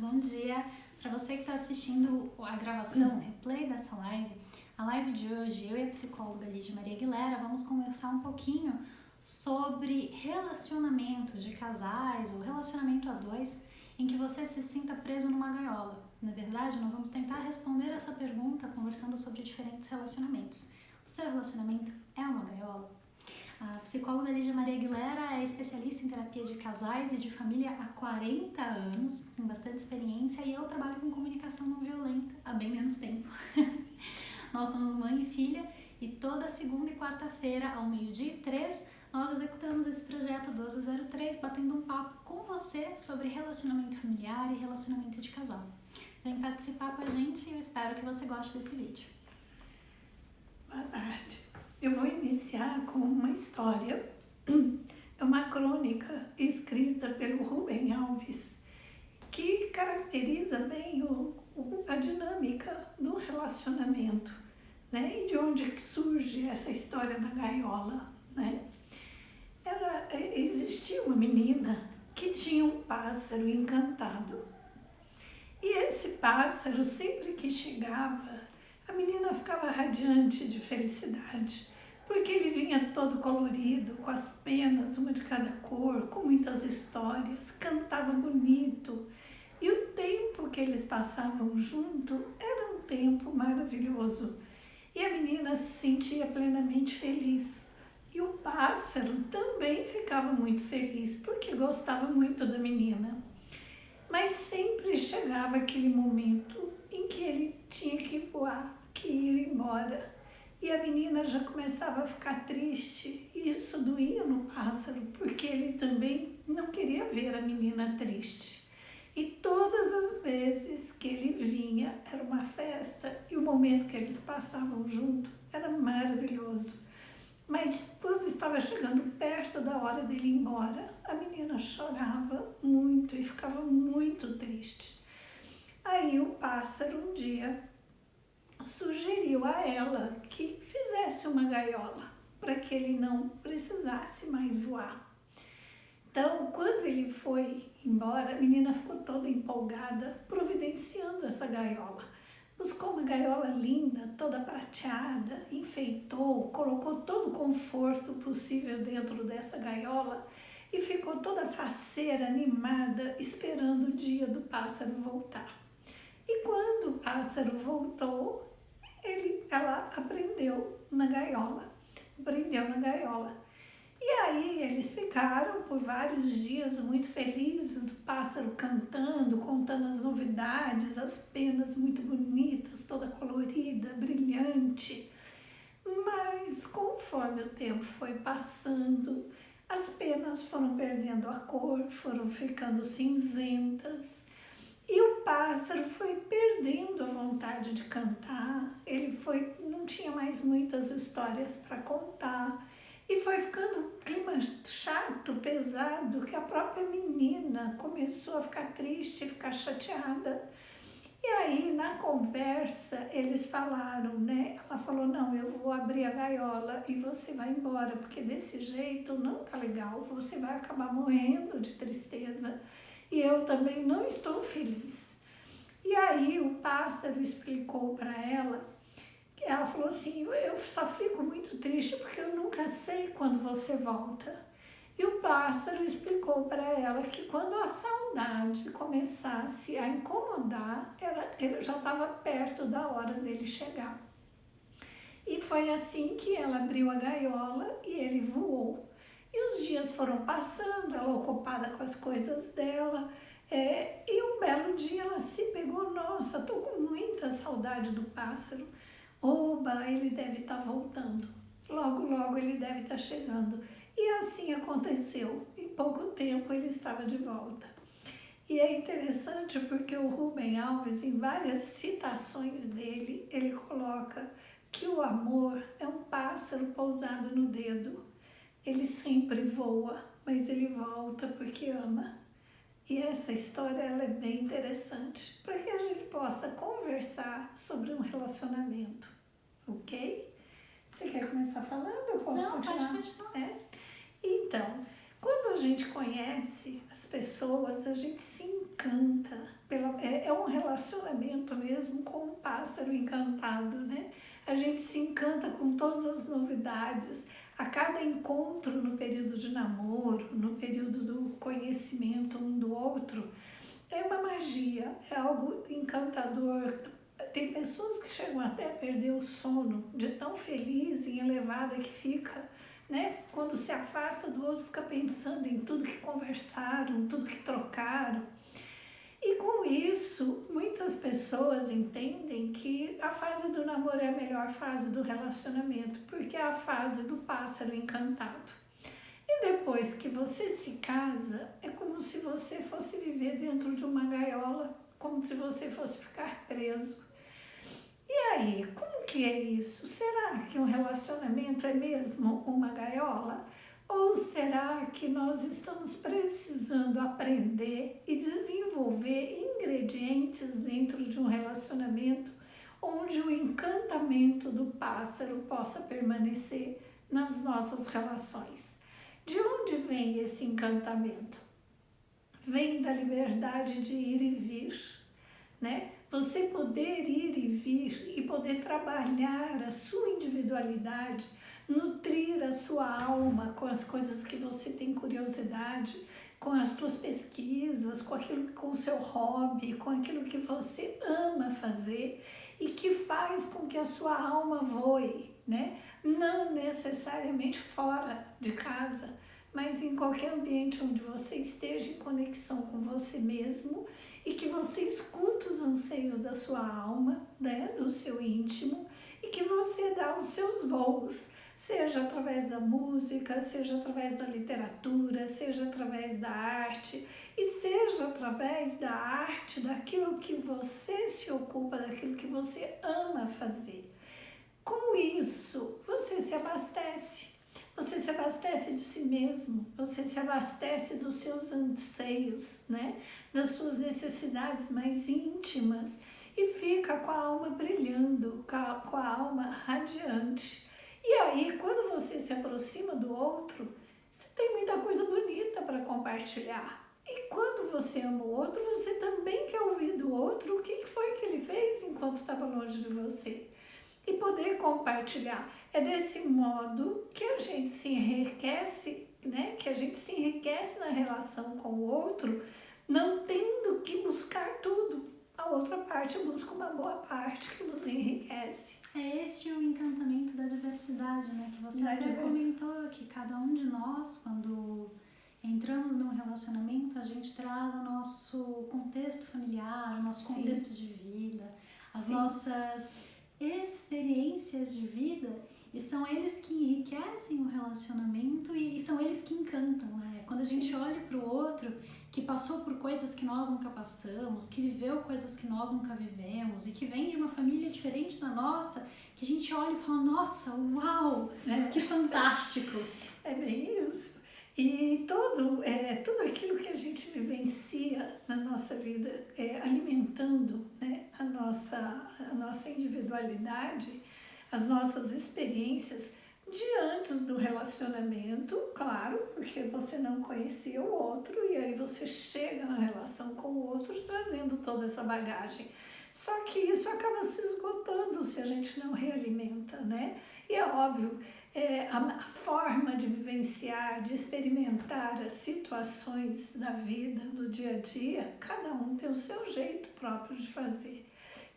bom dia. Para você que está assistindo a gravação, o replay dessa live, a live de hoje, eu e a psicóloga Lídia Maria Aguilera vamos conversar um pouquinho sobre relacionamento de casais ou relacionamento a dois em que você se sinta preso numa gaiola. Na verdade, nós vamos tentar responder essa pergunta conversando sobre diferentes relacionamentos. O seu relacionamento é uma gaiola? A psicóloga Lídia Maria Aguilera é especialista em terapia de casais e de família há 40 anos, com bastante experiência, e eu trabalho com comunicação não violenta há bem menos tempo. Nós somos mãe e filha e toda segunda e quarta-feira, ao 12h03, nós executamos esse projeto 1203, batendo um papo com você sobre relacionamento familiar e relacionamento de casal. Vem participar com a gente e eu espero que você goste desse vídeo. Boa tarde. Eu vou iniciar com uma história, é uma crônica escrita pelo Rubem Alves, que caracteriza bem a dinâmica do relacionamento, né? E de onde que surge essa história da gaiola, né? Existia uma menina que tinha um pássaro encantado. E esse pássaro, sempre que chegava, a menina ficava radiante de felicidade, porque ele vinha todo colorido, com as penas, uma de cada cor, com muitas histórias, cantava bonito. E o tempo que eles passavam junto era um tempo maravilhoso. E a menina se sentia plenamente feliz. E o pássaro também ficava muito feliz, porque gostava muito da menina. Mas sempre chegava aquele momento em que ele tinha que voar, que ir embora. E a menina já começava a ficar triste, e isso doía no pássaro, porque ele também não queria ver a menina triste. E todas as vezes que ele vinha, era uma festa, e o momento que eles passavam junto era maravilhoso. Mas quando estava chegando perto da hora dele ir embora, a menina chorava muito e ficava muito triste. Aí o pássaro um dia sugeriu a ela que fizesse uma gaiola para que ele não precisasse mais voar. Então, quando ele foi embora, a menina ficou toda empolgada, providenciando essa gaiola. Buscou uma gaiola linda, toda prateada, enfeitou, colocou todo o conforto possível dentro dessa gaiola e ficou toda faceira, animada, esperando o dia do pássaro voltar. E quando o pássaro voltou, ela aprendeu na gaiola. E aí eles ficaram por vários dias muito felizes, o pássaro cantando, contando as novidades, as penas muito bonitas, toda colorida, brilhante. Mas conforme o tempo foi passando, as penas foram perdendo a cor, foram ficando cinzentas. E o pássaro foi perdendo a vontade de cantar, não tinha mais muitas histórias para contar. E foi ficando um clima chato, pesado, que a própria menina começou a ficar triste, ficar chateada. E aí, na conversa, eles falaram, né? Ela falou, não, eu vou abrir a gaiola e você vai embora, porque desse jeito não tá legal, você vai acabar morrendo de tristeza e eu também não estou feliz. E aí, o pássaro explicou para ela. Ela falou assim, eu só fico muito triste porque eu nunca sei quando você volta. E o pássaro explicou para ela que quando a saudade começasse a incomodar, ele já estava perto da hora dele chegar. E foi assim que ela abriu a gaiola e ele voou. E os dias foram passando, ela ocupada com as coisas dela, e um belo dia ela se pegou, nossa, estou com muita saudade do pássaro. Oba, ele deve estar voltando, logo ele deve estar chegando. E assim aconteceu, em pouco tempo ele estava de volta. E é interessante porque o Rubem Alves, em várias citações dele, ele coloca que o amor é um pássaro pousado no dedo. Ele sempre voa, mas ele volta porque ama. E essa história ela é bem interessante para que a gente possa conversar sobre um relacionamento, ok? Você quer começar falando? Eu posso continuar? Pode continuar. Então, quando a gente conhece as pessoas, a gente se encanta. É um relacionamento mesmo com um pássaro encantado, né? A gente se encanta com todas as novidades. A cada encontro no período de namoro, no período do conhecimento um do outro, é uma magia, é algo encantador. Tem pessoas que chegam até a perder o sono de tão feliz e elevada que fica, né? Quando se afasta do outro, fica pensando em tudo que conversaram, tudo que trocaram. E com isso, muitas pessoas entendem que a fase do namoro é a melhor fase do relacionamento, porque é a fase do pássaro encantado. E depois que você se casa, é como se você fosse viver dentro de uma gaiola, como se você fosse ficar preso. E aí, como que é isso? Será que um relacionamento é mesmo uma gaiola? Ou será que nós estamos precisando aprender e desenvolver ingredientes dentro de um relacionamento onde o encantamento do pássaro possa permanecer nas nossas relações? De onde vem esse encantamento? Vem da liberdade de ir e vir, né? Você poder ir e vir e poder trabalhar a sua individualidade, nutrir a sua alma com as coisas que você tem curiosidade, com as suas pesquisas, com o seu hobby, com aquilo que você ama fazer e que faz com que a sua alma voe, né? Não necessariamente fora de casa, mas em qualquer ambiente onde você esteja em conexão com você mesmo e que você escuta os anseios da sua alma, né, do seu íntimo, e que você dá os seus voos, seja através da música, seja através da literatura, seja através da arte, e seja através da arte, daquilo que você se ocupa, daquilo que você ama fazer. Com isso, você se abastece. Você se abastece de si mesmo, você se abastece dos seus anseios, né? Das suas necessidades mais íntimas e fica com a alma brilhando, com a alma radiante. E aí, quando você se aproxima do outro, você tem muita coisa bonita para compartilhar. E quando você ama o outro, você também quer ouvir do outro o que foi que ele fez enquanto estava longe de você. E poder compartilhar. É desse modo que a gente se enriquece, né? Que a gente se enriquece na relação com o outro, não tendo que buscar tudo. A outra parte busca uma boa parte que nos enriquece. É esse o encantamento da diversidade, né? Que você até comentou que cada um de nós, quando entramos num relacionamento, a gente traz o nosso contexto familiar, o nosso contexto de vida, as nossas experiências de vida, e são eles que enriquecem o relacionamento e são eles que encantam, né? Quando a gente olha para o outro que passou por coisas que nós nunca passamos, que viveu coisas que nós nunca vivemos e que vem de uma família diferente da nossa, que a gente olha e fala, nossa, uau, que fantástico! É bem isso. E tudo aquilo que a gente vivencia na nossa vida, alimentando, né, a nossa individualidade, as nossas experiências de antes do relacionamento, claro, porque você não conhecia o outro e aí você chega na relação com o outro trazendo toda essa bagagem. Só que isso acaba se esgotando se a gente não realimenta, né? E é óbvio, a forma de vivenciar, de experimentar as situações da vida, do dia a dia, cada um tem o seu jeito próprio de fazer.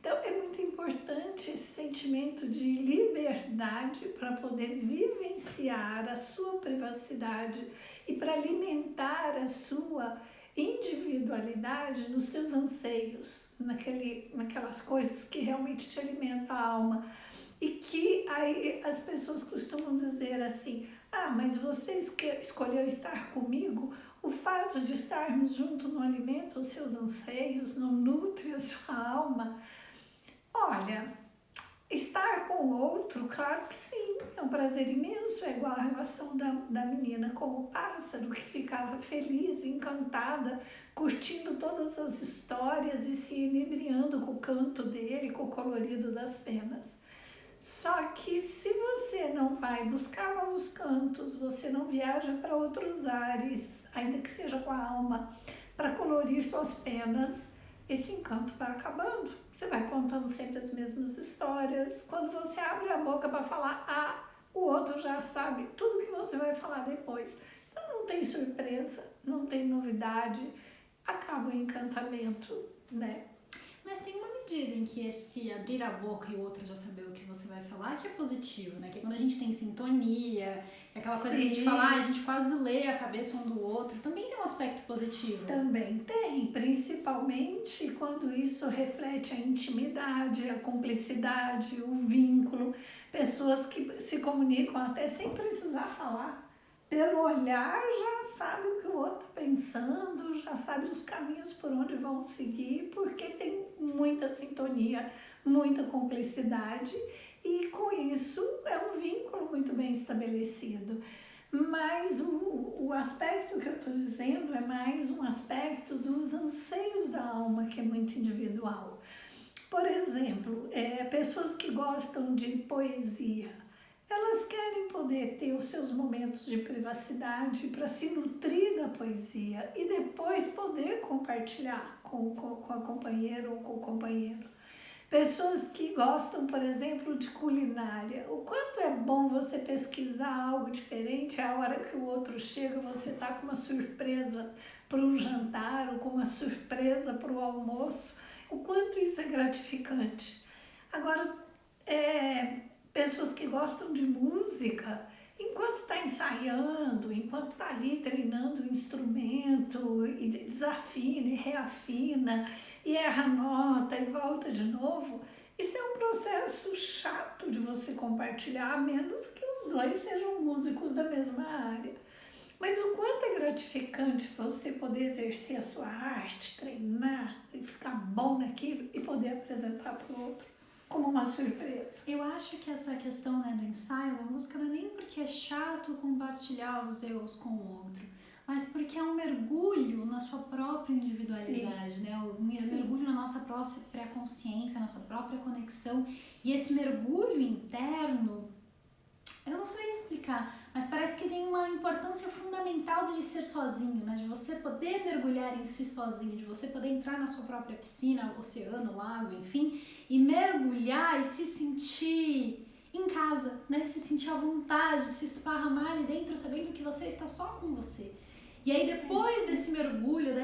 Então, é muito importante esse sentimento de liberdade para poder vivenciar a sua privacidade e para alimentar a sua individualidade nos seus anseios, naquelas coisas que realmente te alimentam a alma. E que aí as pessoas costumam dizer assim, mas você escolheu estar comigo, o fato de estarmos juntos não alimenta os seus anseios, não nutre a sua alma. Olha, estar com o outro, claro que sim, é um prazer imenso, é igual a relação da menina com o pássaro, que ficava feliz, encantada, curtindo todas as histórias e se inebriando com o canto dele, com o colorido das penas. Só que se você não vai buscar novos cantos, você não viaja para outros ares, ainda que seja com a alma, para colorir suas penas, esse encanto vai acabando. Você vai contando sempre as mesmas histórias. Quando você abre a boca para falar, o outro já sabe tudo que você vai falar depois. Então não tem surpresa, não tem novidade, acaba o encantamento, né? Mas tem uma medida em que esse abrir a boca e o outro já saber o que você vai falar, que é positivo, né? Que é quando a gente tem sintonia, aquela coisa que a gente fala, a gente quase lê a cabeça um do outro, também tem um aspecto positivo. Também tem, principalmente quando isso reflete a intimidade, a cumplicidade, o vínculo, pessoas que se comunicam até sem precisar falar. Pelo olhar já sabe o que o outro está pensando, já sabe os caminhos por onde vão seguir, porque tem muita sintonia, muita cumplicidade e com isso é um vínculo muito bem estabelecido. Mas o aspecto que eu estou dizendo é mais um aspecto dos anseios da alma, que é muito individual. Por exemplo, pessoas que gostam de poesia, elas querem poder ter os seus momentos de privacidade para se nutrir da poesia e depois poder compartilhar com a companheira ou com o companheiro. Pessoas que gostam, por exemplo, de culinária. O quanto é bom você pesquisar algo diferente, a hora que o outro chega, você está com uma surpresa para um jantar ou com uma surpresa para o almoço. O quanto isso é gratificante. Agora, pessoas que gostam de música, enquanto está ensaiando, enquanto está ali treinando o instrumento, e desafina e reafina, e erra a nota e volta de novo, isso é um processo chato de você compartilhar, a menos que os dois sejam músicos da mesma área. Mas o quanto é gratificante você poder exercer a sua arte, treinar e ficar bom naquilo e poder apresentar para o outro como uma surpresa. Eu acho que essa questão, né, do ensaio da música não é nem porque é chato compartilhar os erros com o outro, mas porque é um mergulho na sua própria individualidade, Sim. né? Um mergulho na nossa própria consciência, na sua própria conexão. E esse mergulho interno, eu não sei explicar, mas parece que tem uma importância fundamental dele ser sozinho, né? De você poder mergulhar em si sozinho, de você poder entrar na sua própria piscina, oceano, lago, enfim, e mergulhar e se sentir em casa, né? Se sentir à vontade, se esparramar ali dentro, sabendo que você está só com você. E aí depois desse mergulho,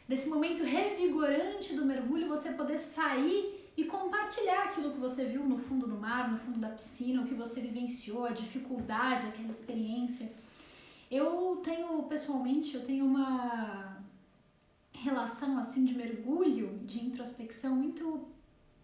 desse momento revigorante do mergulho, você poder sair e compartilhar aquilo que você viu no fundo do mar, no fundo da piscina, o que você vivenciou, a dificuldade, aquela experiência. Pessoalmente, eu tenho uma relação assim de mergulho, de introspecção muito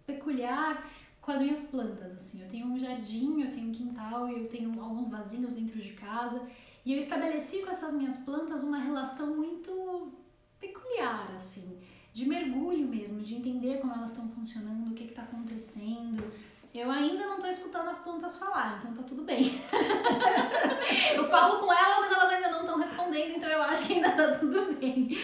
peculiar com as minhas plantas, assim. Eu tenho um jardim, eu tenho um quintal, eu tenho alguns vasinhos dentro de casa e eu estabeleci com essas minhas plantas uma relação muito peculiar, assim, de mergulho mesmo, de entender como elas estão funcionando, o que está acontecendo. Eu ainda não estou escutando as plantas falar, então tá tudo bem. Eu falo com elas, mas elas ainda não estão respondendo, então eu acho que ainda tá tudo bem.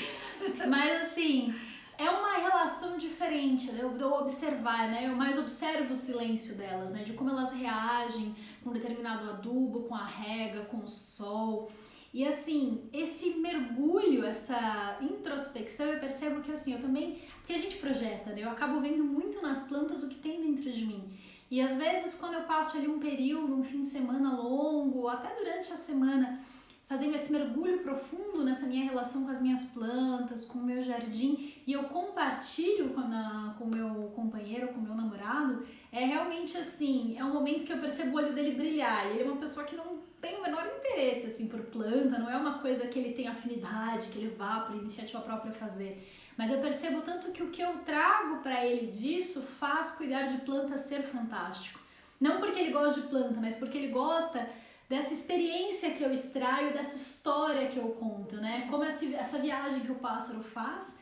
Mas assim, é uma relação diferente, né? Eu observar, né? Eu mais observo o silêncio delas, né? De como elas reagem com determinado adubo, com a rega, com o sol. E assim, esse mergulho, essa introspecção, eu percebo que assim, eu também, porque a gente projeta, né? Eu acabo vendo muito nas plantas o que tem dentro de mim. E às vezes quando eu passo ali um período, um fim de semana longo, até durante a semana, fazendo esse mergulho profundo nessa minha relação com as minhas plantas, com o meu jardim, e eu compartilho com o meu companheiro, com o meu namorado, é realmente assim, é um momento que eu percebo o olho dele brilhar. E ele é uma pessoa que não tem o menor interesse assim por planta, não é uma coisa que ele tem afinidade, que ele vá por iniciativa própria fazer. Mas eu percebo tanto que o que eu trago para ele disso faz cuidar de planta ser fantástico. Não porque ele gosta de planta, mas porque ele gosta dessa experiência que eu extraio, dessa história que eu conto, né? Como essa viagem que o pássaro faz,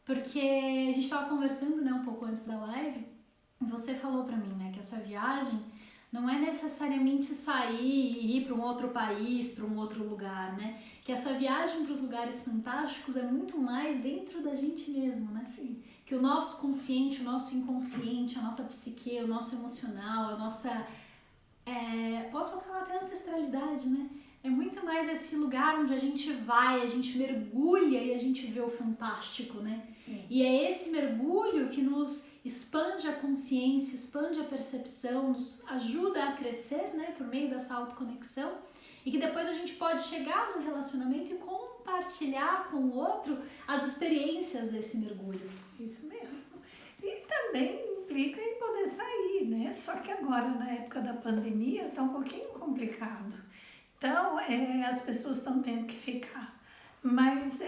porque a gente estava conversando, né, um pouco antes da live, e você falou para mim, né, que essa viagem Não é necessariamente sair e ir para um outro país, para um outro lugar, né? Que essa viagem para os lugares fantásticos é muito mais dentro da gente mesmo, né? Sim. Que o nosso consciente, o nosso inconsciente, a nossa psique, o nosso emocional, a nossa... posso falar até ancestralidade, né? É muito mais esse lugar onde a gente vai, a gente mergulha e a gente vê o fantástico, né? E é esse mergulho que nos expande a consciência, expande a percepção, nos ajuda a crescer, né? Por meio dessa autoconexão. E que depois a gente pode chegar no relacionamento e compartilhar com o outro as experiências desse mergulho. Isso mesmo. E também implica em poder sair, né? Só que agora, na época da pandemia, está um pouquinho complicado. Então, as pessoas estão tendo que ficar. Mas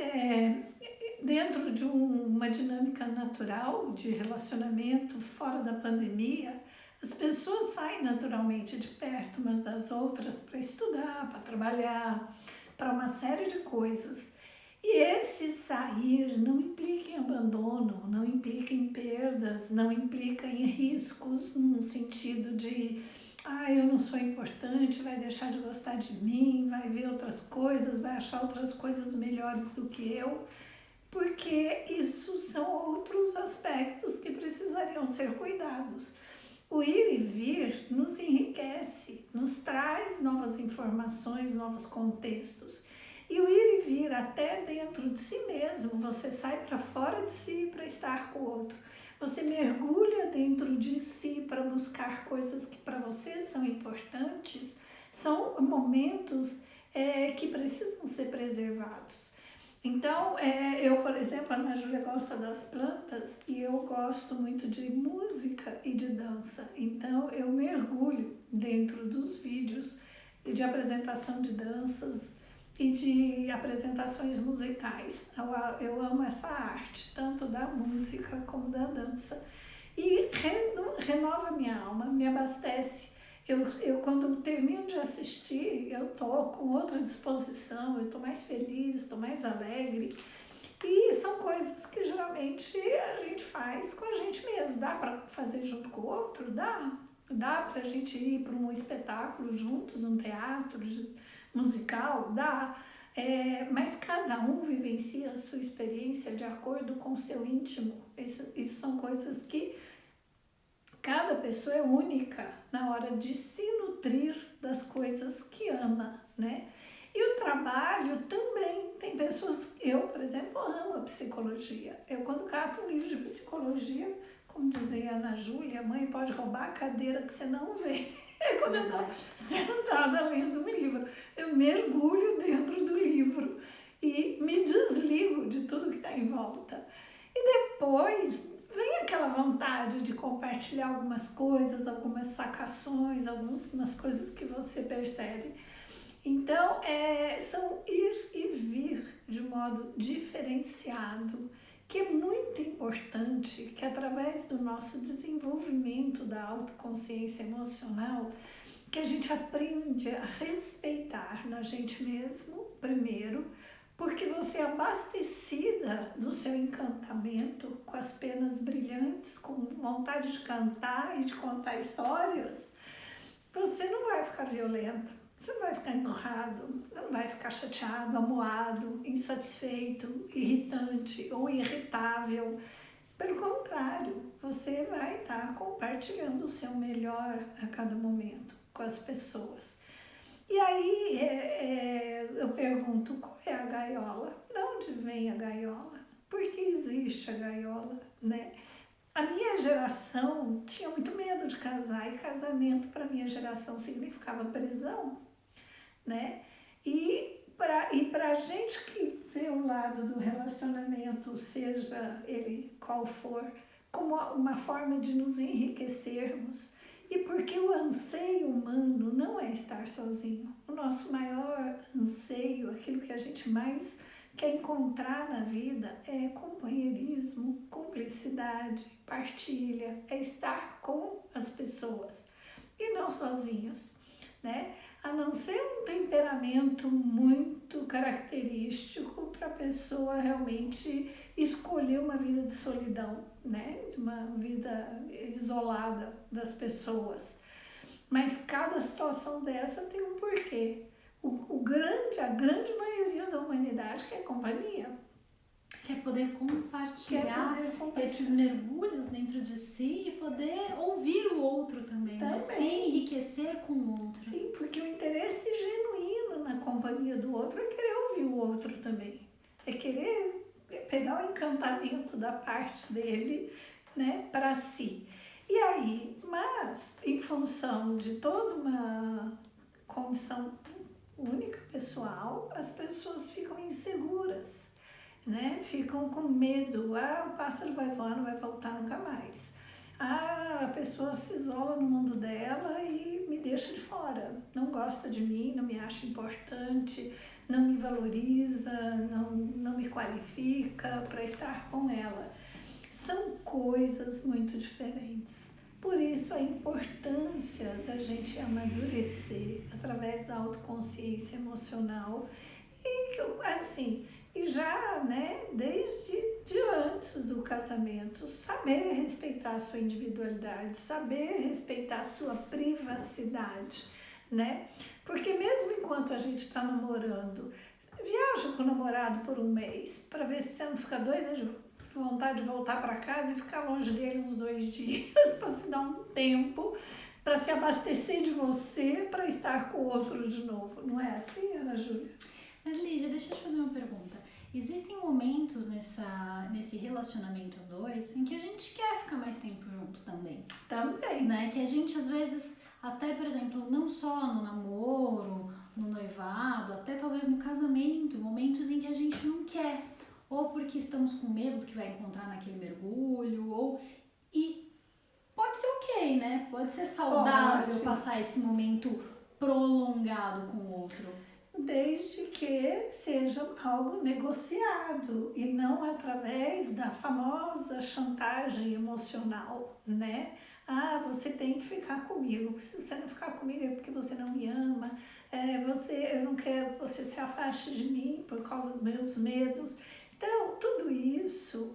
dentro de uma dinâmica natural de relacionamento fora da pandemia, as pessoas saem naturalmente de perto umas das outras para estudar, para trabalhar, para uma série de coisas. E esse sair não implica em abandono, não implica em perdas, não implica em riscos no sentido de eu não sou importante, vai deixar de gostar de mim, vai ver outras coisas, vai achar outras coisas melhores do que eu, porque isso são outros aspectos que precisariam ser cuidados. O ir e vir nos enriquece, nos traz novas informações, novos contextos. E o ir e vir até dentro de si mesmo, você sai para fora de si para estar com o outro. Você mergulha dentro de si para buscar coisas que para você são importantes, são momentos que precisam ser preservados. Então, eu, por exemplo, a Ana Júlia gosta das plantas e eu gosto muito de música e de dança. Então, eu mergulho dentro dos vídeos de apresentação de danças e de apresentações musicais. Eu amo essa arte, tanto da música como da dança. E renova minha alma, me abastece. Eu quando termino de assistir, eu estou com outra disposição, eu estou mais feliz, estou mais alegre. E são coisas que geralmente a gente faz com a gente mesmo. Dá para fazer junto com o outro? Dá. Dá para a gente ir para um espetáculo juntos, num teatro musical? Dá. Mas cada um vivencia a sua experiência de acordo com o seu íntimo. Isso são coisas que cada pessoa é única na hora de se nutrir das coisas que ama, né? E o trabalho também. Tem pessoas... Eu, por exemplo, amo a psicologia. Eu, quando cato um livro de psicologia, como dizia a Ana Júlia, a mãe pode roubar a cadeira que você não vê. Quando eu estou sentada lendo um livro, eu mergulho dentro do livro e me desligo de tudo que está em volta. E depois vem aquela vontade de compartilhar algumas coisas, algumas sacações, algumas coisas que você percebe. Então, são ir e vir de modo diferenciado, que é muito importante que através do nosso desenvolvimento da autoconsciência emocional, que a gente aprende a respeitar na gente mesmo, primeiro, porque você é abastecida do seu encantamento, com as penas brilhantes, com vontade de cantar e de contar histórias, você não vai ficar violento, você não vai ficar empurrado, você não vai ficar chateado, amuado, insatisfeito, irritante ou irritável. Pelo contrário, você vai estar compartilhando o seu melhor a cada momento com as pessoas. E aí eu pergunto, qual é a gaiola? De onde vem a gaiola? Por que existe a gaiola, né? A minha geração tinha muito medo de casar e casamento para a minha geração significava prisão, né? E para a gente que vê o lado do relacionamento, seja ele qual for, como uma forma de nos enriquecermos, e porque o anseio humano não é estar sozinho. O nosso maior anseio, aquilo que a gente mais quer encontrar na vida é companheirismo, cumplicidade, partilha, é estar com as pessoas e não sozinhos, né? A não ser um temperamento muito característico para a pessoa realmente escolher uma vida de solidão, né? Uma vida isolada das pessoas. Mas cada situação dessa tem um porquê. A grande maioria da humanidade quer companhia. Quer poder compartilhar esses mergulhos dentro de si e poder ouvir o outro também. Né? Se enriquecer com o outro. Sim, porque o interesse genuíno na companhia do outro é querer ouvir o outro também. É querer pegar o encantamento da parte dele, né, para si. E aí, mas em função de toda uma condição única, pessoal, as pessoas ficam inseguras, né? Ficam com medo. O pássaro vai voar, não vai voltar nunca mais. A pessoa se isola no mundo dela e me deixa de fora. Não gosta de mim, não me acha importante, não me valoriza, não me qualifica para estar com ela. São coisas muito diferentes. Por isso a importância da gente amadurecer através da autoconsciência emocional e assim, e já, né, desde antes do casamento, saber respeitar a sua individualidade, saber respeitar a sua privacidade, né? Porque mesmo enquanto a gente está namorando, viaja com o namorado por um mês para ver se você não fica doida de vontade de voltar para casa e ficar longe dele uns 2 dias para se dar um tempo, para se abastecer de você, para estar com o outro de novo. Não é assim, Ana Júlia? Mas Lígia, deixa eu te fazer uma pergunta. Existem momentos nesse relacionamento a dois em que a gente quer ficar mais tempo junto também. Também. Né? Que a gente às vezes, até por exemplo, não só no namoro, no noivado, até talvez no casamento, momentos em que a gente não quer. Ou porque estamos com medo do que vai encontrar naquele mergulho, e pode ser ok, né? Pode ser saudável passar esse momento prolongado com o outro. Desde que seja algo negociado e não através da famosa chantagem emocional, né? Você tem que ficar comigo, se você não ficar comigo é porque você não me ama, eu não quero que você se afaste de mim por causa dos meus medos. Então, tudo isso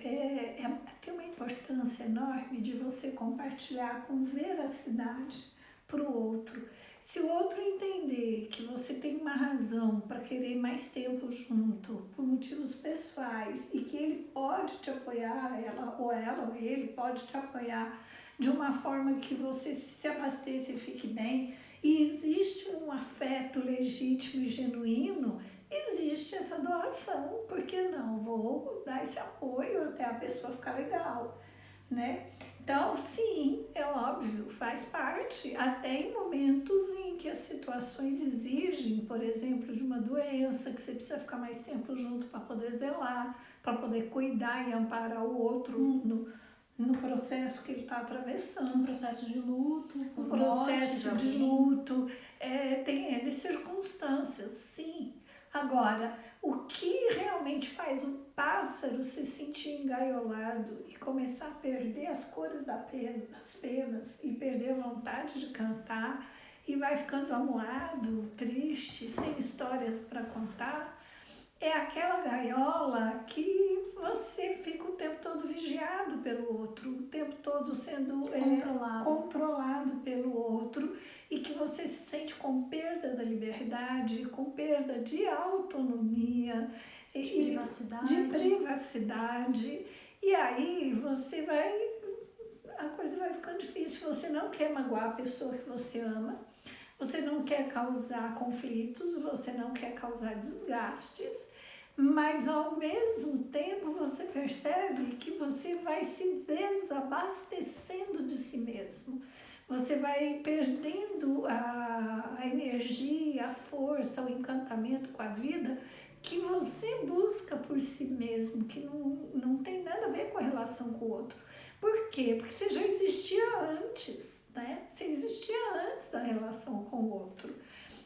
tem uma importância enorme de você compartilhar com veracidade para o outro. Se o outro entender que você tem uma razão para querer mais tempo junto, por motivos pessoais, e que ele pode te apoiar, ela ou ele pode te apoiar de uma forma que você se abasteça e fique bem, e existe um afeto legítimo e genuíno, existe essa doação, porque não vou dar esse apoio até a pessoa ficar legal, né? Então, sim, é óbvio, faz parte, até em momentos em que as situações exigem, por exemplo, de uma doença, que você precisa ficar mais tempo junto para poder zelar, para poder cuidar e amparar o outro no processo que ele está atravessando. Um processo de luto, um processo de luto, tem N circunstâncias, sim. Agora, o que realmente faz o pássaro se sentir engaiolado e começar a perder as cores das penas e perder a vontade de cantar e vai ficando amuado, triste, sem histórias para contar, é aquela gaiola que você fica o tempo todo vigiado pelo outro, o tempo todo sendo controlado pelo outro e que você se sente com perda da liberdade, com perda de autonomia, de privacidade. E aí a coisa vai ficando difícil. Você não quer magoar a pessoa que você ama, você não quer causar conflitos, você não quer causar desgastes, mas ao mesmo tempo você percebe que você vai se desabastecendo de si mesmo. Você vai perdendo a energia, a força, o encantamento com a vida que você busca por si mesmo, que não tem nada a ver com a relação com o outro. Por quê? Porque você já existia antes, né? Você existia antes da relação com o outro.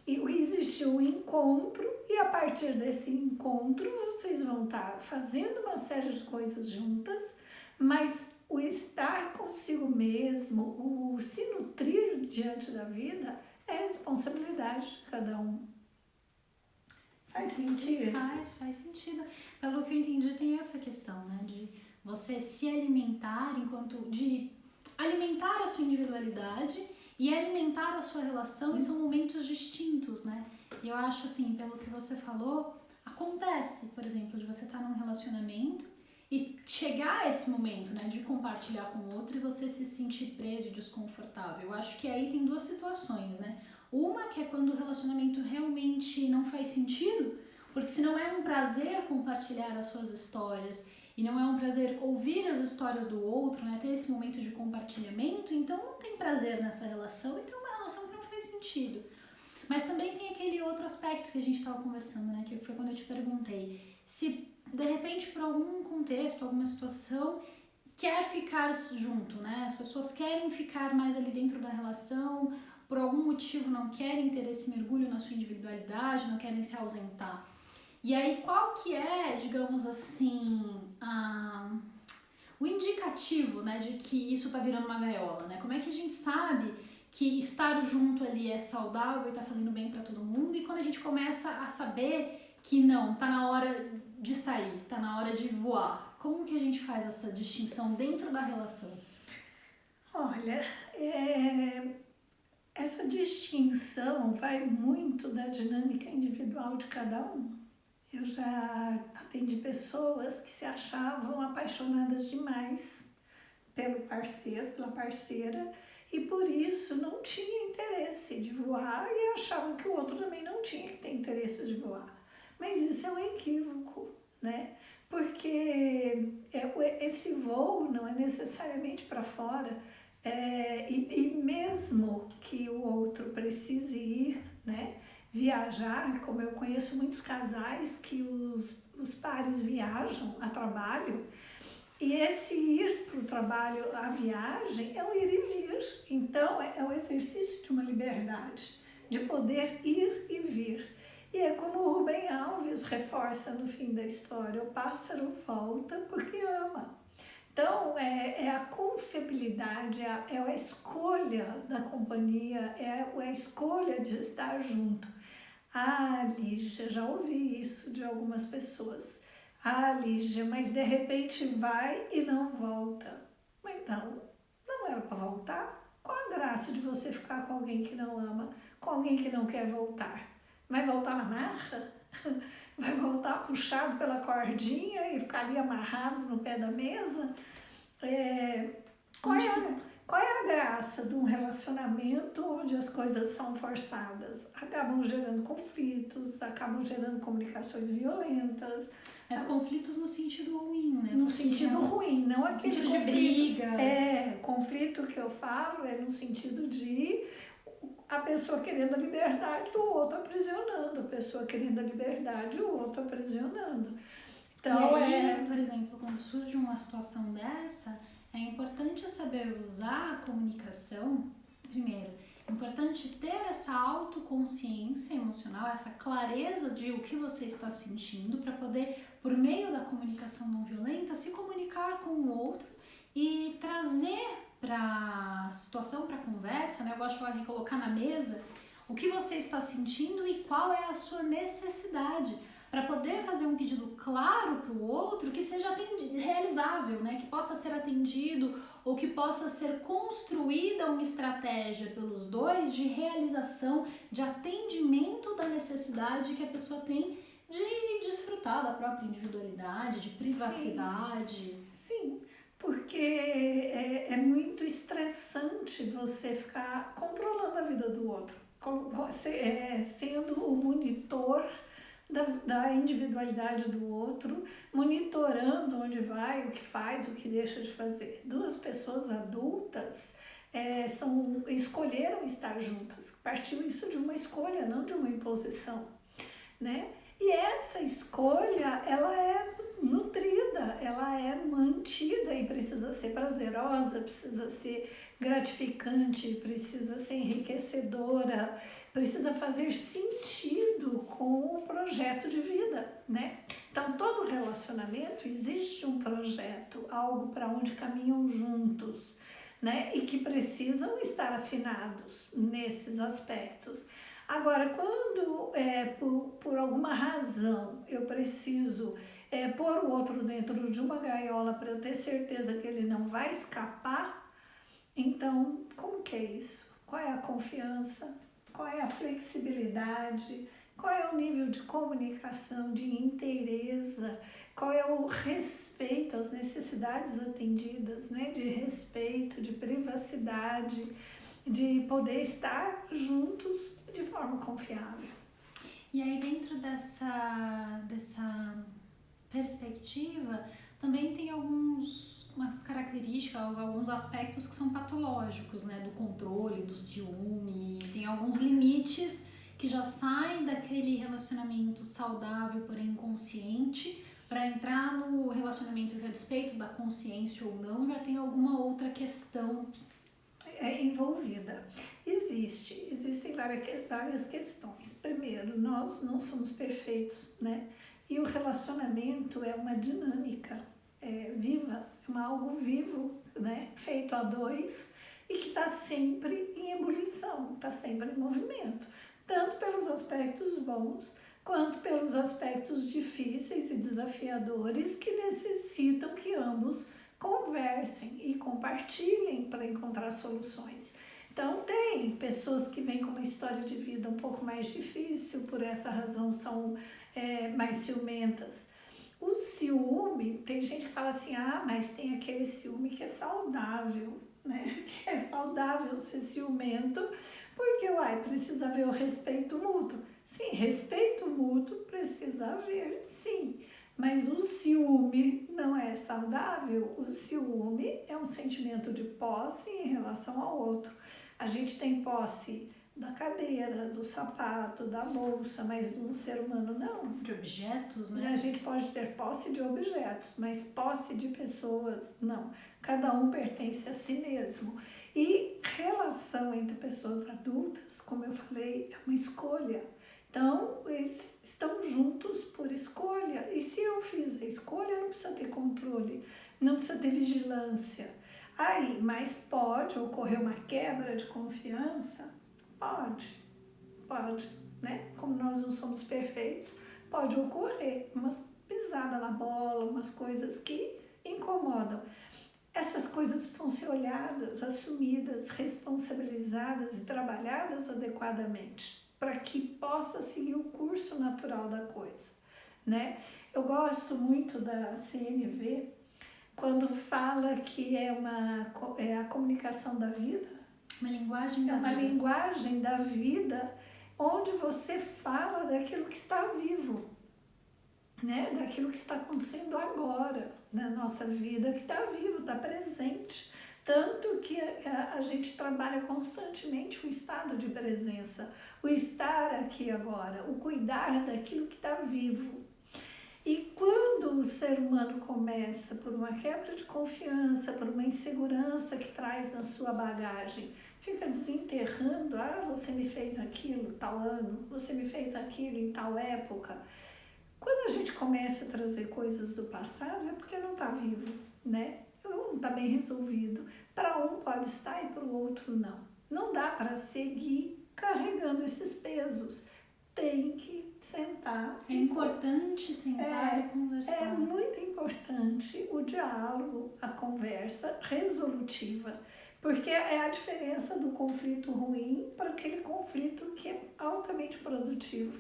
E existiu um encontro e a partir desse encontro vocês vão estar fazendo uma série de coisas juntas, mas o estar consigo mesmo, o se nutrir diante da vida é responsabilidade de cada um. Faz sentido? Faz sentido. Pelo que eu entendi, tem essa questão, né? De você se alimentar de alimentar a sua individualidade e alimentar a sua relação, e são momentos distintos, né? E eu acho assim, pelo que você falou, acontece, por exemplo, de você estar num relacionamento e chegar a esse momento, né, de compartilhar com o outro e você se sentir preso e desconfortável. Eu acho que aí tem duas situações, né? Uma que é quando o relacionamento realmente não faz sentido, porque se não é um prazer compartilhar as suas histórias e não é um prazer ouvir as histórias do outro, né, ter esse momento de compartilhamento, então não tem prazer nessa relação, então é uma relação que não faz sentido. Mas também tem aquele outro aspecto que a gente estava conversando, né, que foi quando eu te perguntei, se de repente por algum contexto, alguma situação, quer ficar junto, né, as pessoas querem ficar mais ali dentro da relação, por algum motivo não querem ter esse mergulho na sua individualidade, não querem se ausentar. E aí, qual que é, digamos assim, o indicativo, né, de que isso tá virando uma gaiola, né? Como é que a gente sabe que estar junto ali é saudável e tá fazendo bem para todo mundo? E quando a gente começa a saber que não, tá na hora de sair, tá na hora de voar, como que a gente faz essa distinção dentro da relação? Olha, essa distinção vai muito da dinâmica individual de cada um. Eu já atendi pessoas que se achavam apaixonadas demais pelo parceiro, pela parceira, e por isso não tinha interesse de voar e achavam que o outro também não tinha que ter interesse de voar. Mas isso é um equívoco, né? Porque esse voo não é necessariamente para fora, e mesmo que o outro precise ir, né? Viajar, como eu conheço muitos casais que os pares viajam a trabalho, e esse ir para o trabalho, a viagem, é um ir e vir. Então, é o exercício de uma liberdade, de poder ir e vir. E é como o Rubem Alves reforça no fim da história, o pássaro volta porque ama. Então, é a confiabilidade, é a escolha da companhia, é a escolha de estar junto. Ah, Lígia, já ouvi isso de algumas pessoas. Ah, Lígia, mas de repente vai e não volta. Então, não era para voltar? Qual a graça de você ficar com alguém que não ama, com alguém que não quer voltar? Vai voltar na marra? Vai voltar puxado pela cordinha e ficar ali amarrado no pé da mesa? Qual é a graça de um relacionamento onde as coisas são forçadas? Acabam gerando conflitos, acabam gerando comunicações violentas. Mas conflitos no sentido ruim, né? No sentido ruim, não aquele sentido de conflito. briga. Conflito que eu falo é no sentido de a pessoa querendo a liberdade, o outro aprisionando. A pessoa querendo a liberdade, o outro aprisionando. Então, e aí, por exemplo, quando surge uma situação dessa, é importante saber usar a comunicação. Primeiro, é importante ter essa autoconsciência emocional, essa clareza de o que você está sentindo, para poder, por meio da comunicação não violenta, se comunicar com o outro e trazer para a situação, para a conversa, né? Eu gosto de falar de colocar na mesa o que você está sentindo e qual é a sua necessidade, para poder fazer um pedido claro para o outro que seja realizável, né? Que possa ser atendido ou que possa ser construída uma estratégia pelos dois de realização, de atendimento da necessidade que a pessoa tem de desfrutar da própria individualidade, de privacidade. Sim, porque é muito estressante você ficar controlando a vida do outro, sendo o monitor da individualidade do outro, monitorando onde vai, o que faz, o que deixa de fazer. Duas pessoas adultas escolheram estar juntas. Partiu isso de uma escolha, não de uma imposição, né? E essa escolha, ela é nutrida, ela é mantida e precisa ser prazerosa, precisa ser gratificante, precisa ser enriquecedora, precisa fazer sentido com o projeto de vida, né? Então, todo relacionamento existe um projeto, algo para onde caminham juntos, né? E que precisam estar afinados nesses aspectos. Agora, quando por alguma razão eu preciso pôr o outro dentro de uma gaiola para eu ter certeza que ele não vai escapar, então, como que é isso? qual é a confiança, qual é a flexibilidade, qual é o nível de comunicação, de inteireza, qual é o respeito às necessidades atendidas, né? De respeito, de privacidade, de poder estar juntos de forma confiável. E aí dentro dessa perspectiva, também tem umas características, alguns aspectos que são patológicos, né? Do controle, do ciúme, tem alguns limites que já saem daquele relacionamento saudável, porém inconsciente, para entrar no relacionamento que a despeito da consciência ou não, já tem alguma outra questão envolvida. Existem várias questões. Primeiro, nós não somos perfeitos, né? E o relacionamento é uma dinâmica viva, é algo vivo, né? Feito a dois e que está sempre em ebulição, está sempre em movimento. Tanto pelos aspectos bons, quanto pelos aspectos difíceis e desafiadores que necessitam que ambos conversem e compartilhem para encontrar soluções. Então, tem pessoas que vêm com uma história de vida um pouco mais difícil, por essa razão são mais ciumentas. O ciúme, tem gente que fala assim, mas tem aquele ciúme que é saudável, né? Que é saudável ser ciumento, porque, precisa haver o respeito mútuo. Sim, respeito mútuo precisa haver, sim. Mas o ciúme não é saudável. O ciúme é um sentimento de posse em relação ao outro. A gente tem posse da cadeira, do sapato, da bolsa, mas de um ser humano não. De objetos, né? A gente pode ter posse de objetos, mas posse de pessoas não. Cada um pertence a si mesmo. E relação entre pessoas adultas, como eu falei, é uma escolha. Então, eles estão juntos por escolha. E se eu fiz a escolha, não precisa ter controle, não precisa ter vigilância. Mas pode ocorrer uma quebra de confiança? Pode, né? Como nós não somos perfeitos, pode ocorrer umas pisadas na bola, umas coisas que incomodam. Essas coisas precisam ser olhadas, assumidas, responsabilizadas e trabalhadas adequadamente, para que possa seguir o curso natural da coisa, né? Eu gosto muito da CNV quando fala que é a comunicação da vida. Uma linguagem da vida. É uma linguagem da vida onde você fala daquilo que está vivo, né? Daquilo que está acontecendo agora na nossa vida, que está vivo, está presente. Tanto que a gente trabalha constantemente o estado de presença, o estar aqui agora, o cuidar daquilo que está vivo. E quando o ser humano começa por uma quebra de confiança, por uma insegurança que traz na sua bagagem, fica desenterrando, você me fez aquilo tal ano, você me fez aquilo em tal época. Quando a gente começa a trazer coisas do passado, é porque não está vivo, né? Não está bem resolvido. Para um pode estar e para o outro não. Não dá para seguir carregando esses pesos. Tem que sentar. É importante sentar e conversar. É muito importante o diálogo, a conversa resolutiva, porque é a diferença do conflito ruim para aquele conflito que é altamente produtivo.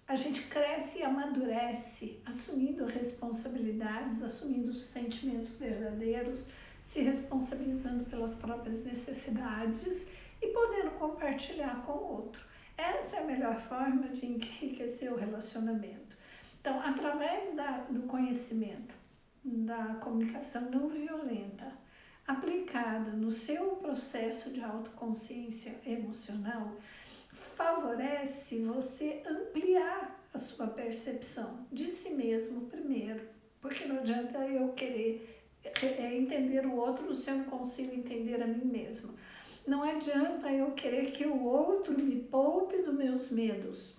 A gente cresce e amadurece, assumindo responsabilidades, assumindo os sentimentos verdadeiros, se responsabilizando pelas próprias necessidades e podendo compartilhar com o outro. Essa é a melhor forma de enriquecer o relacionamento. Então, através do conhecimento, da comunicação não violenta, aplicado no seu processo de autoconsciência emocional, favorece você ampliar a sua percepção de si mesmo primeiro, porque não adianta eu querer entender o outro se eu não consigo entender a mim mesma. Não adianta eu querer que o outro me poupe dos meus medos.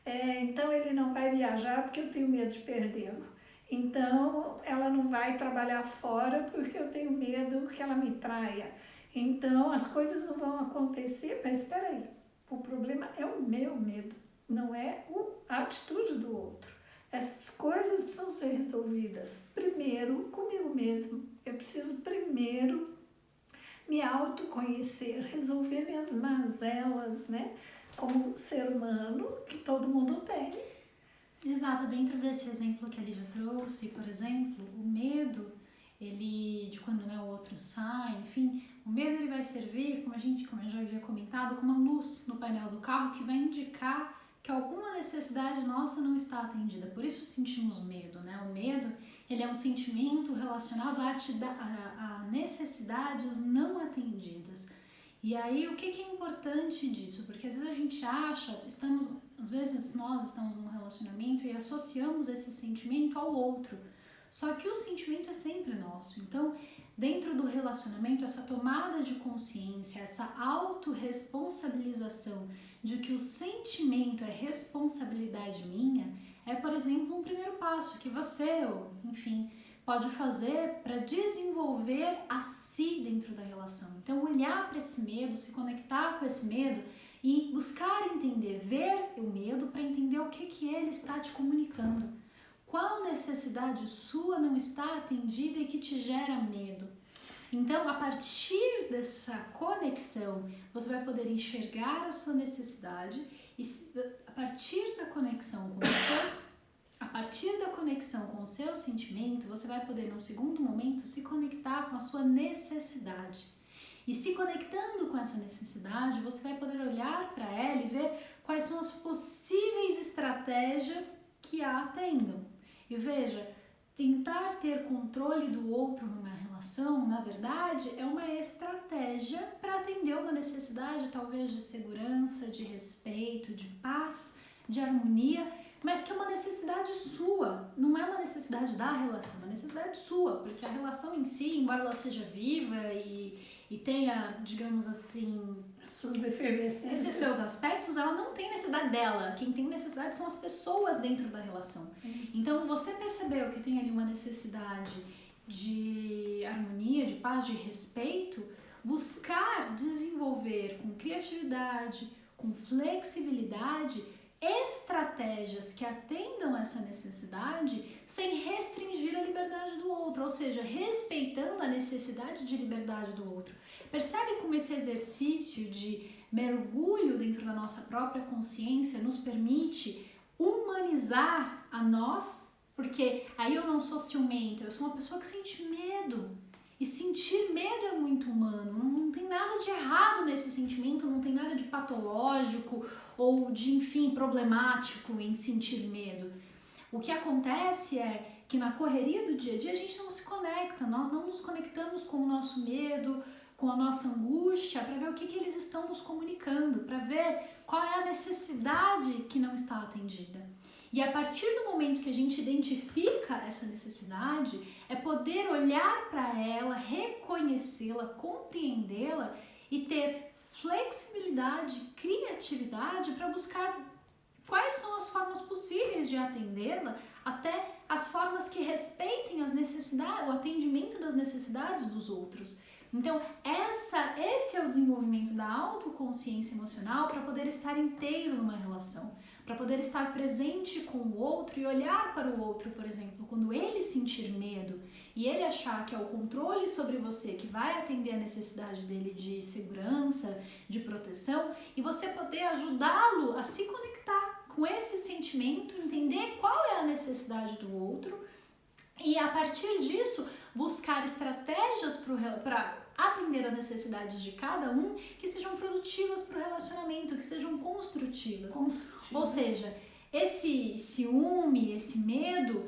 Então ele não vai viajar porque eu tenho medo de perdê-lo. Então ela não vai trabalhar fora porque eu tenho medo que ela me traia. Então as coisas não vão acontecer, mas espera aí. O problema é o meu medo, não é a atitude do outro. Essas coisas precisam ser resolvidas primeiro comigo mesmo. Eu preciso primeiro me autoconhecer, resolver minhas mazelas, né? Como ser humano que todo mundo tem. Exato, dentro desse exemplo que a Lígia trouxe, por exemplo, o medo, ele, de quando, né, o outro sai, enfim, o medo ele vai servir, como eu já havia comentado, como uma luz no painel do carro que vai indicar que alguma necessidade nossa não está atendida. Por isso sentimos medo, né? O medo, ele é um sentimento relacionado a necessidades não atendidas. E aí, o que é importante disso? Porque às vezes a gente acha, às vezes nós estamos num relacionamento e associamos esse sentimento ao outro. Só que o sentimento é sempre nosso. Então, dentro do relacionamento, essa tomada de consciência, essa autorresponsabilização de que o sentimento é responsabilidade minha, é, por exemplo, um primeiro passo que você, enfim, pode fazer para desenvolver a si dentro da relação. Então, olhar para esse medo, se conectar com esse medo e buscar entender, ver o medo para entender o que ele está te comunicando. Qual necessidade sua não está atendida e que te gera medo? Então, a partir dessa conexão, você vai poder enxergar a sua necessidade e a partir da conexão com o seu sentimento, você vai poder, num segundo momento, se conectar com a sua necessidade. E se conectando com essa necessidade, você vai poder olhar para ela e ver quais são as possíveis estratégias que a atendam. E veja, tentar ter controle do outro numa relação, na verdade, é uma estratégia para atender uma necessidade, talvez de segurança, de respeito, de paz, de harmonia, mas que é uma necessidade sua, não é uma necessidade da relação, é uma necessidade sua, porque a relação em si, embora ela seja viva e tenha, digamos assim, suas efervescências, esses seus aspectos, ela não tem necessidade dela. Quem tem necessidade são as pessoas dentro da relação. Então, você percebeu que tem ali uma necessidade de harmonia, de paz, de respeito, buscar desenvolver com criatividade, com flexibilidade, estratégias que atendam essa necessidade sem restringir a liberdade do outro, ou seja, respeitando a necessidade de liberdade do outro. Percebe como esse exercício de mergulho dentro da nossa própria consciência nos permite humanizar a nós? Porque aí eu não sou ciumenta, eu sou uma pessoa que sente medo. E sentir medo é muito humano, não tem nada de errado nesse sentimento, não tem nada de patológico ou de, enfim, problemático em sentir medo. O que acontece é que na correria do dia a dia a gente não se conecta, nós não nos conectamos com o nosso medo, com a nossa angústia, para ver o que eles estão nos comunicando, para ver qual é a necessidade que não está atendida. E a partir do momento que a gente identifica essa necessidade, é poder olhar para ela, reconhecê-la, compreendê-la e ter flexibilidade, criatividade para buscar quais são as formas possíveis de atendê-la, até as formas que respeitem as necessidades, o atendimento das necessidades dos outros. Então, esse é o desenvolvimento da autoconsciência emocional para poder estar inteiro numa relação, para poder estar presente com o outro e olhar para o outro, por exemplo, quando ele sentir medo e ele achar que é o controle sobre você que vai atender a necessidade dele de segurança, de proteção, e você poder ajudá-lo a se conectar com esse sentimento, entender qual é a necessidade do outro e, a partir disso, buscar estratégias para atender as necessidades de cada um que sejam produtivas para o relacionamento, que sejam construtivas. Ou seja, esse ciúme, esse medo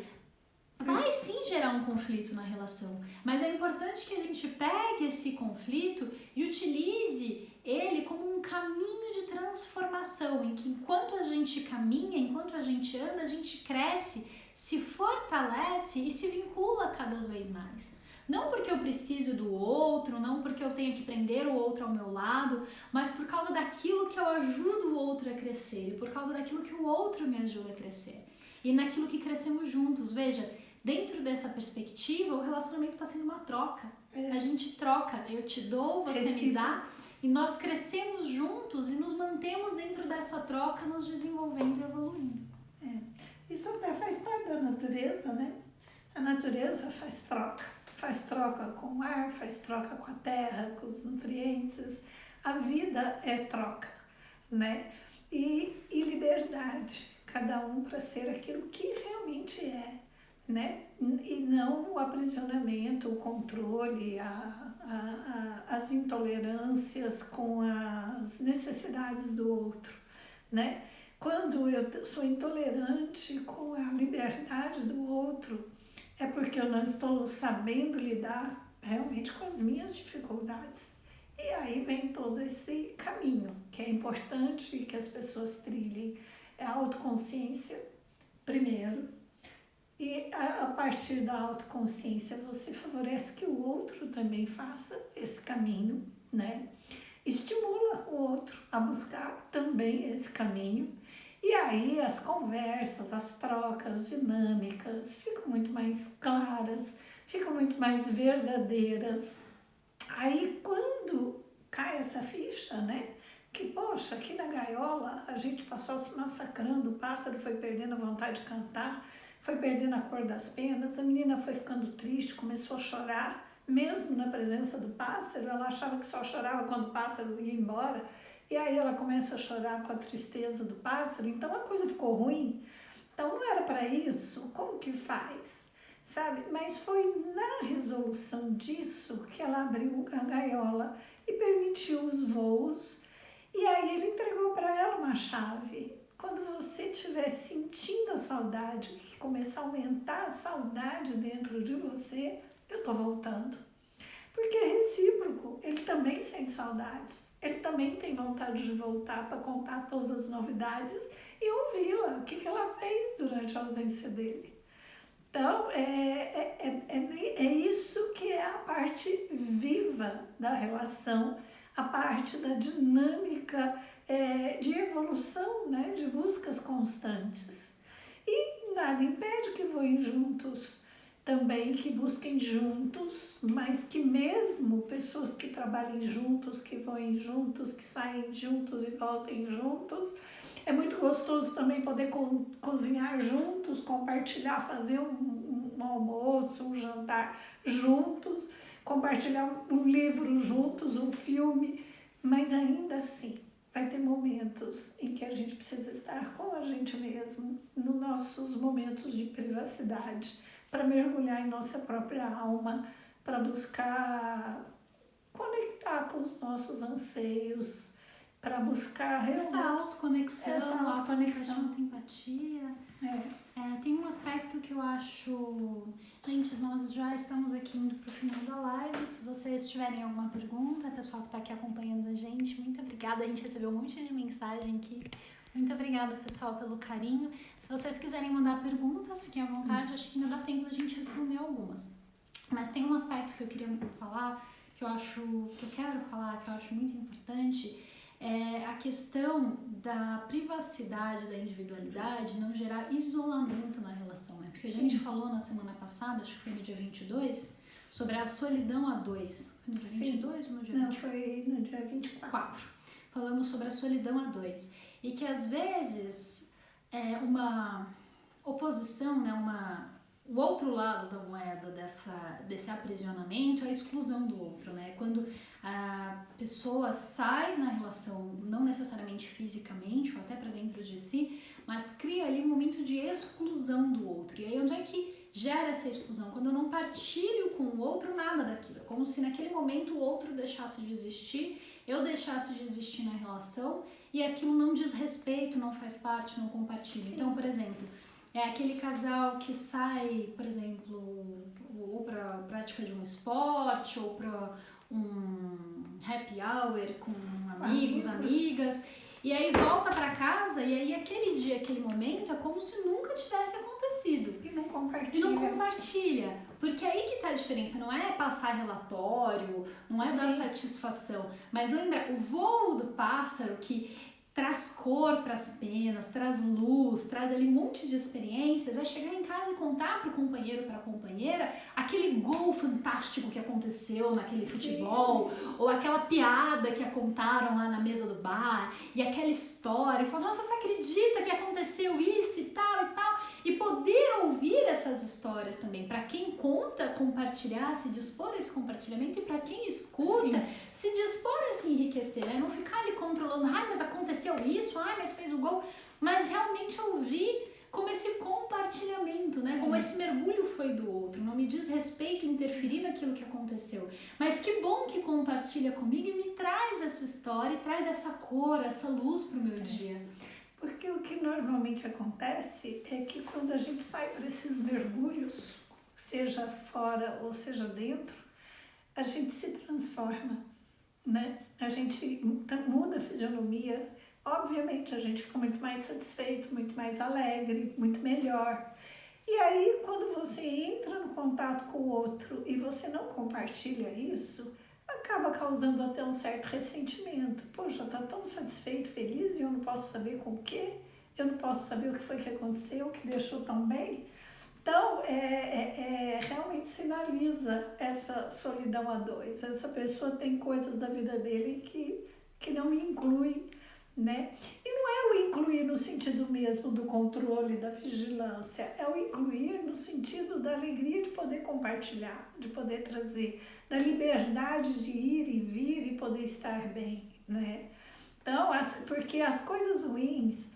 vai sim gerar um conflito na relação, mas é importante que a gente pegue esse conflito e utilize ele como um caminho de transformação, em que enquanto a gente caminha, enquanto a gente anda, a gente cresce, se fortalece e se vincula cada vez mais. Não porque eu preciso do outro, não porque eu tenho que prender o outro ao meu lado, mas por causa daquilo que eu ajudo o outro a crescer e por causa daquilo que o outro me ajuda a crescer. E naquilo que crescemos juntos. Veja, dentro dessa perspectiva, o relacionamento está sendo uma troca. A gente troca, eu te dou, você me dá, e nós crescemos juntos e nos mantemos dentro dessa troca, nos desenvolvendo e evoluindo. Isso até faz parte da natureza, né? A natureza faz troca. faz troca com o ar, faz troca com a terra, com os nutrientes. A vida é troca, né? E liberdade, cada um para ser aquilo que realmente é, né? E não o aprisionamento, o controle, as intolerâncias com as necessidades do outro, né? Quando eu sou intolerante com a liberdade do outro, é porque eu não estou sabendo lidar realmente com as minhas dificuldades. E aí vem todo esse caminho que é importante que as pessoas trilhem. É a autoconsciência, primeiro. E a partir da autoconsciência você favorece que o outro também faça esse caminho, né? Estimula o outro a buscar também esse caminho. E aí as conversas, as trocas dinâmicas ficam muito mais claras, ficam muito mais verdadeiras. Aí quando cai essa ficha, né? Que, poxa, aqui na gaiola a gente tá só se massacrando, o pássaro foi perdendo a vontade de cantar, foi perdendo a cor das penas, a menina foi ficando triste, começou a chorar, mesmo na presença do pássaro, ela achava que só chorava quando o pássaro ia embora, e aí ela começa a chorar com a tristeza do pássaro, então a coisa ficou ruim. Então não era para isso, como que faz? Sabe? Mas foi na resolução disso que ela abriu a gaiola e permitiu os voos, e aí ele entregou para ela uma chave. Quando você estiver sentindo a saudade, que começar a aumentar a saudade dentro de você, eu tô voltando. Porque é recíproco, ele também sente saudades, ele também tem vontade de voltar para contar todas as novidades e ouvi-la, o que ela fez durante a ausência dele. Então, é isso que é a parte viva da relação, a parte da dinâmica de evolução, né, de buscas constantes. E nada impede que voem juntos também, que busquem juntos, mas que mesmo pessoas que trabalhem juntos, que voem juntos, que saem juntos e voltem juntos, é muito gostoso também poder cozinhar juntos, compartilhar, fazer um almoço, um jantar juntos, compartilhar um livro juntos, um filme, mas ainda assim vai ter momentos em que a gente precisa estar com a gente mesmo, nos nossos momentos de privacidade, para mergulhar em nossa própria alma, para buscar conectar com os nossos anseios, para buscar realmente essa autoconexão, autoconexão. Empatia. Tem um aspecto que eu acho... Gente, nós já estamos aqui indo para o final da live. Se vocês tiverem alguma pergunta, pessoal que está aqui acompanhando a gente, muito obrigada. A gente recebeu um monte de mensagem aqui. Muito obrigada, pessoal, pelo carinho. Se vocês quiserem mandar perguntas, fiquem à vontade. Acho que ainda dá tempo da gente responder algumas. Mas tem um aspecto que eu queria falar, que eu quero falar, que eu acho muito importante, é a questão da privacidade, da individualidade, não gerar isolamento na relação, né? Porque a gente falou na semana passada, acho que foi no dia 22, sobre a solidão a dois. Foi no dia 22 ou no dia 24? Não, foi no dia 24. Falamos sobre a solidão a dois. E que às vezes uma oposição, né, o outro lado da moeda desse aprisionamento é a exclusão do outro, né? Quando a pessoa sai na relação, não necessariamente fisicamente ou até para dentro de si, mas cria ali um momento de exclusão do outro. E aí onde é que gera essa exclusão? Quando eu não partilho com o outro nada daquilo. É como se naquele momento o outro deixasse de existir, eu deixasse de existir na relação e aquilo não diz respeito, não faz parte, não compartilha. Sim. Então, por exemplo, é aquele casal que sai, por exemplo, ou para a prática de um esporte, ou para um happy hour com amigos, amigas, e aí volta para casa e aí aquele dia, aquele momento é como se nunca tivesse acontecido. E não compartilha. Porque aí que tá a diferença, não é passar relatório, não é dar satisfação, mas lembra, o voo do pássaro que traz cor para as penas, traz luz, traz ali um monte de experiências, é chegar em casa e contar pro companheiro, pra companheira, aquele gol fantástico que aconteceu naquele futebol, ou aquela piada que contaram lá na mesa do bar, e aquela história, e fala, nossa, você acredita que aconteceu isso e tal, e poder ouvir essas histórias também. Para quem conta, compartilhar, se dispor a esse compartilhamento, e para quem escuta, se dispor a se enriquecer, né? Não ficar ali controlando, ai, mas aconteceu isso, ai, mas fez o gol, mas realmente ouvir como esse compartilhamento, né? Como esse mergulho foi do outro. Não me diz respeito interferir naquilo que aconteceu. Mas que bom que compartilha comigo e me traz essa história, e traz essa cor, essa luz pro meu dia. Porque o que normalmente acontece é que quando a gente sai para esses mergulhos, seja fora ou seja dentro, a gente se transforma, né? A gente muda a fisionomia. Obviamente, a gente fica muito mais satisfeito, muito mais alegre, muito melhor. E aí, quando você entra no contato com o outro e você não compartilha isso, acaba causando até um certo ressentimento. Poxa, tá tão satisfeito, feliz, e eu não posso saber com o quê? Eu não posso saber o que foi que aconteceu, o que deixou tão bem? Então, realmente sinaliza essa solidão a dois. Essa pessoa tem coisas da vida dele que não me incluem, né? E não é o incluir no sentido mesmo do controle, da vigilância, é o incluir no sentido da alegria de poder compartilhar, de poder trazer, da liberdade de ir e vir e poder estar bem, né? Então, porque as coisas ruins,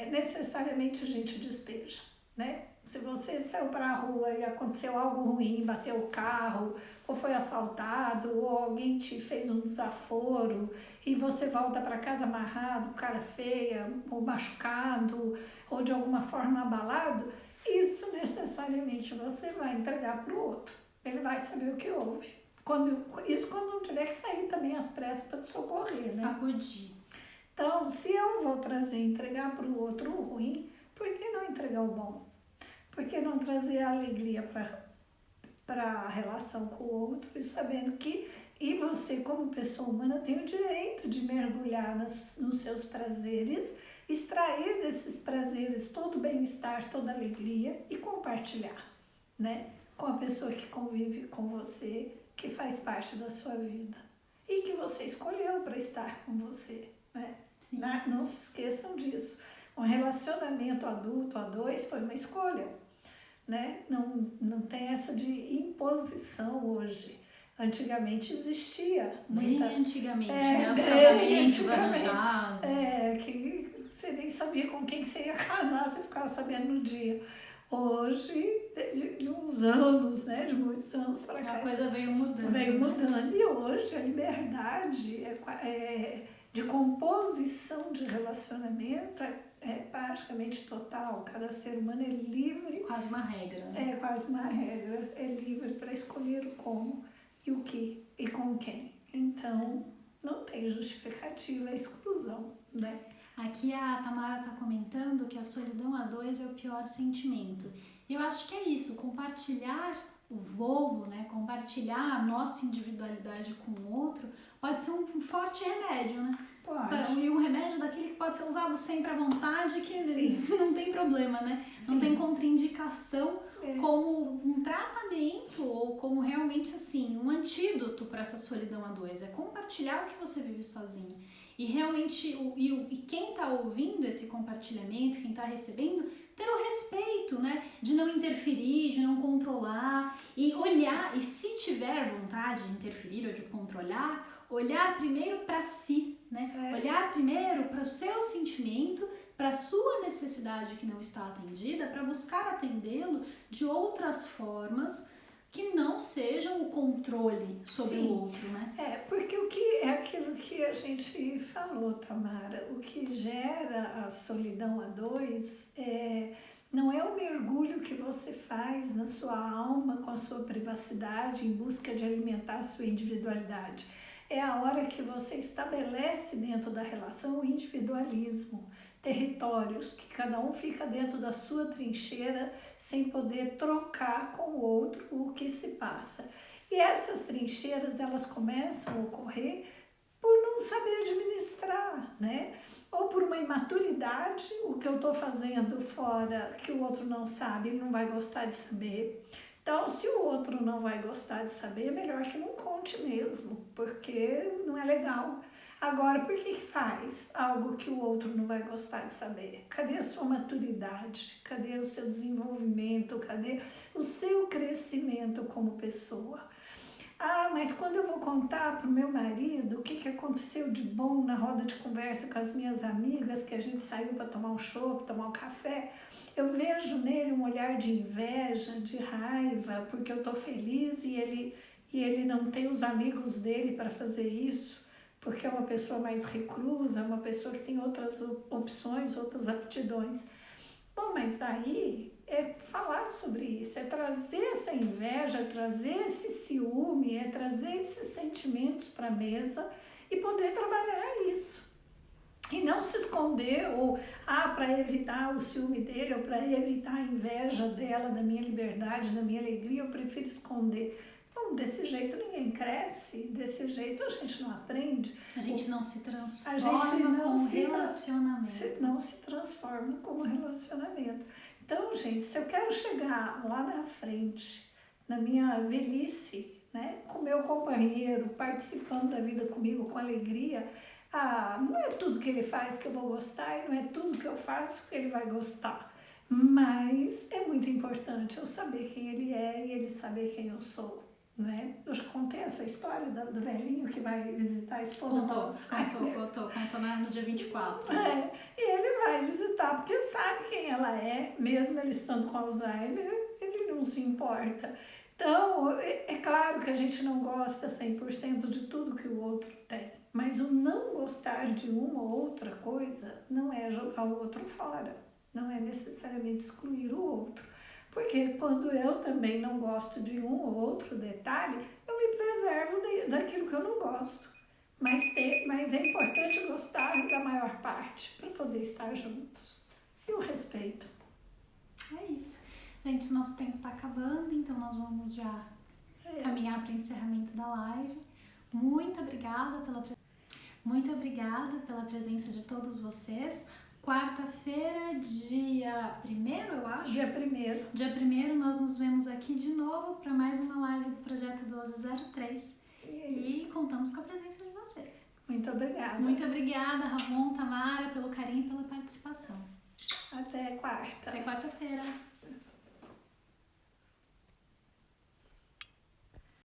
necessariamente a gente despeja, né? Se você saiu para a rua e aconteceu algo ruim, bateu o carro, ou foi assaltado, ou alguém te fez um desaforo, e você volta para casa amarrado, cara feia, ou machucado, ou de alguma forma abalado, isso necessariamente você vai entregar para o outro. Ele vai saber o que houve. Isso quando não tiver que sair também às pressas para te socorrer, né? Acudir. Então, se eu vou entregar para o outro o ruim, por que não entregar o bom? Por que não trazer a alegria para a relação com o outro e sabendo que você, como pessoa humana, tem o direito de mergulhar nos seus prazeres, extrair desses prazeres todo o bem-estar, toda a alegria e compartilhar, né? Com a pessoa que convive com você, que faz parte da sua vida e que você escolheu para estar com você, né? Não se esqueçam disso. Um relacionamento adulto a dois foi uma escolha, né? Não tem essa de imposição hoje. Antigamente existia. Bem antigamente, né? Os casamentos arranjados. Que você nem sabia com quem que você ia casar, você ficava sabendo no dia. Hoje, de uns anos, né? De muitos anos para cá. A coisa veio mudando. Veio mudando. E hoje a liberdade de composição de relacionamento é praticamente total. Cada ser humano é livre. Quase uma regra, né? É quase uma regra. É livre para escolher o como e o que e com quem. Então, não tem justificativa a exclusão, né? Aqui a Tamara está comentando que a solidão a dois é o pior sentimento. E eu acho que é isso, compartilhar o voo, né? Compartilhar a nossa individualidade com o outro pode ser um forte remédio, né? Pode. E um remédio daquele que pode ser usado sempre à vontade, que não tem problema, né? Sim. Não tem contraindicação como um tratamento ou como realmente assim, um antídoto para essa solidão a dois. É compartilhar o que você vive sozinho. E realmente, e quem está ouvindo esse compartilhamento, quem está recebendo, ter o respeito, né? De não interferir, de não controlar e olhar, e se tiver vontade de interferir ou de controlar, olhar primeiro para si, né? Olhar primeiro para o seu sentimento, para a sua necessidade que não está atendida, para buscar atendê-lo de outras formas que não sejam o controle sobre o outro, né? Porque o que é aquilo que a gente falou, Tamara, o que gera a solidão a dois não é o mergulho que você faz na sua alma com a sua privacidade em busca de alimentar a sua individualidade. É a hora que você estabelece dentro da relação o individualismo, territórios, que cada um fica dentro da sua trincheira sem poder trocar com o outro o que se passa. E essas trincheiras, elas começam a ocorrer por não saber administrar, né? Ou por uma imaturidade, o que eu estou fazendo fora que o outro não sabe, ele não vai gostar de saber. Então, se o outro não vai gostar de saber, é melhor que não conte mesmo, porque não é legal. Agora, por que faz algo que o outro não vai gostar de saber? Cadê a sua maturidade? Cadê o seu desenvolvimento? Cadê o seu crescimento como pessoa? Ah, mas quando eu vou contar para o meu marido o que aconteceu de bom na roda de conversa com as minhas amigas, que a gente saiu para tomar um chopp, tomar um café, eu vejo nele um olhar de inveja, de raiva, porque eu estou feliz e ele não tem os amigos dele para fazer isso, porque é uma pessoa mais reclusa, uma pessoa que tem outras opções, outras aptidões. Bom, mas daí é falar sobre isso, é trazer essa inveja, é trazer esse ciúme, é trazer esses sentimentos para a mesa e poder trabalhar isso. E não se esconder ou, para evitar o ciúme dele ou para evitar a inveja dela, da minha liberdade, da minha alegria, eu prefiro esconder. Bom, desse jeito ninguém cresce, desse jeito a gente não aprende. A gente não se transforma a gente não com se relacionamento. Não se transforma como relacionamento. Então, gente, se eu quero chegar lá na frente, na minha velhice, né, com meu companheiro, participando da vida comigo com alegria, não é tudo que ele faz que eu vou gostar e não é tudo que eu faço que ele vai gostar. Mas é muito importante eu saber quem ele é e ele saber quem eu sou. Né? Eu já contei essa história do velhinho que vai visitar a esposa do Alzheimer. Contou no dia 24. E ele vai visitar porque sabe quem ela é, mesmo ele estando com Alzheimer, ele não se importa. Então, é claro que a gente não gosta 100% de tudo que o outro tem, mas o não gostar de uma ou outra coisa não é jogar o outro fora, não é necessariamente excluir o outro. Porque quando eu também não gosto de um ou outro detalhe, eu me preservo daquilo que eu não gosto. Mas é importante gostar da maior parte para poder estar juntos. E o respeito. É isso. Gente, nosso tempo está acabando, então nós vamos já caminhar para o encerramento da live. Muito obrigada pela presença de todos vocês. Quarta-feira, dia 1º, eu acho? Dia 1º. Dia 1º nós nos vemos aqui de novo para mais uma live do Projeto 1203. E contamos com a presença de vocês. Muito obrigada. Muito obrigada, Ramon, Tamara, pelo carinho e pela participação. Até quarta. Até quarta-feira.